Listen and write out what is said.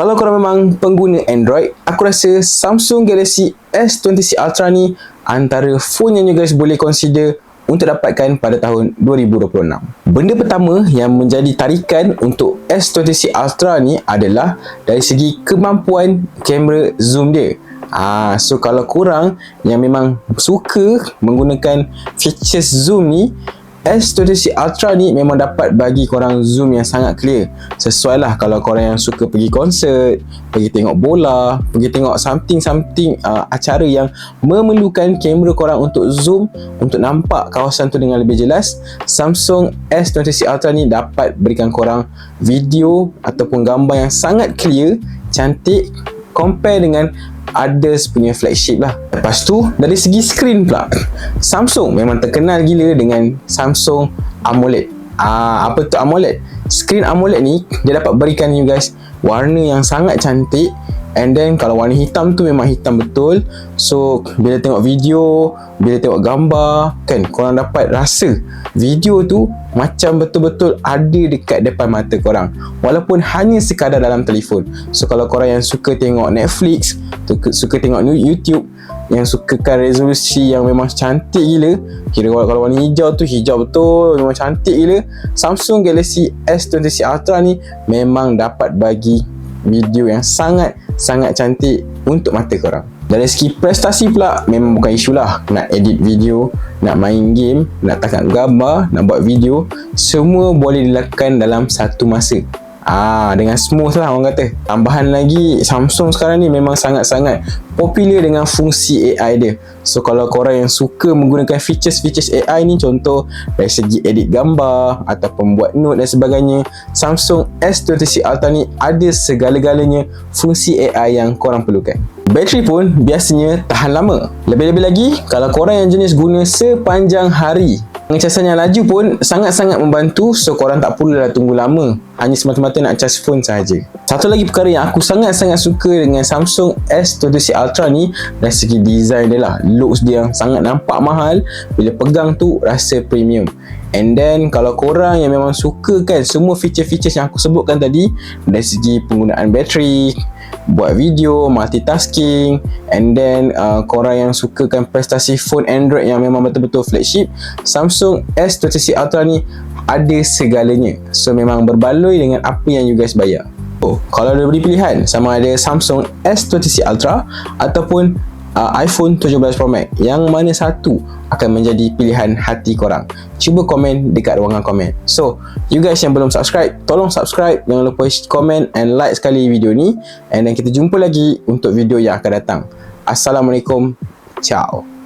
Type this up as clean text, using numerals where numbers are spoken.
Kalau korang memang pengguna Android, aku rasa Samsung Galaxy S20 Ultra ni antara phone yang you guys boleh consider untuk dapatkan pada tahun 2026. Benda pertama yang menjadi tarikan untuk S20 Ultra ni adalah dari segi kemampuan kamera zoom dia. So kalau korang yang memang suka menggunakan features zoom ni, S20 Ultra ni memang dapat bagi korang zoom yang sangat clear. Sesuai lah kalau korang yang suka pergi konsert, pergi tengok bola, pergi tengok something acara yang memerlukan kamera korang untuk zoom, untuk nampak kawasan tu dengan lebih jelas. Samsung S20 Ultra ni dapat berikan korang video ataupun gambar yang sangat clear, cantik, compare dengan others punya flagship lah. Lepas tu dari segi skrin pula, Samsung memang terkenal gila dengan Samsung AMOLED. Apa tu AMOLED? Skrin AMOLED ni dia dapat berikan you guys warna yang sangat cantik, and then kalau warna hitam tu memang hitam betul. So bila tengok video, bila tengok gambar kan, korang dapat rasa video tu macam betul-betul ada dekat depan mata korang, walaupun hanya sekadar dalam telefon. So kalau korang yang suka tengok Netflix, suka tengok YouTube, yang sukakan resolusi yang memang cantik gila, kira kalau warna hijau tu hijau betul, memang cantik gila, Samsung Galaxy S20 Ultra ni memang dapat bagi video yang sangat cantik untuk mata korang. Dari segi prestasi pula, memang bukan isu lah. Nak edit video, nak main game, nak tangkap gambar, nak buat video, semua boleh dilakukan dalam satu masa. Dengan smooth lah orang kata. Tambahan lagi, Samsung sekarang ni memang sangat-sangat popular dengan fungsi AI dia. So kalau korang yang suka menggunakan features AI ni, contoh dari segi edit gambar ataupun buat note dan sebagainya, Samsung S20 Ultra ni ada segala-galanya fungsi AI yang korang perlukan. Bateri pun biasanya tahan lama. Lebih-lebih lagi kalau korang yang jenis guna sepanjang hari. Pengecasan yang laju pun sangat-sangat membantu, so korang tak perlulah tunggu lama, hanya semata-mata nak charge phone sahaja. Satu lagi perkara yang aku sangat-sangat suka dengan Samsung S20 Ultra ni, dari segi design dia lah. Looks dia yang sangat nampak mahal, bila pegang tu rasa premium. And then kalau korang yang memang suka kan semua feature-feature yang aku sebutkan tadi, dari segi penggunaan bateri, buat video, multitasking, and then korang yang sukakan prestasi phone Android yang memang betul-betul flagship, Samsung S20 Ultra ni ada segalanya. So memang berbaloi dengan apa yang you guys bayar. Kalau ada beri pilihan sama ada Samsung S20 Ultra ataupun iPhone 17 Pro Max, yang mana satu akan menjadi pilihan hati korang? Cuba komen dekat ruangan komen. So you guys yang belum subscribe, tolong subscribe, jangan lupa komen and like sekali video ni, and then kita jumpa lagi untuk video yang akan datang. Assalamualaikum, ciao.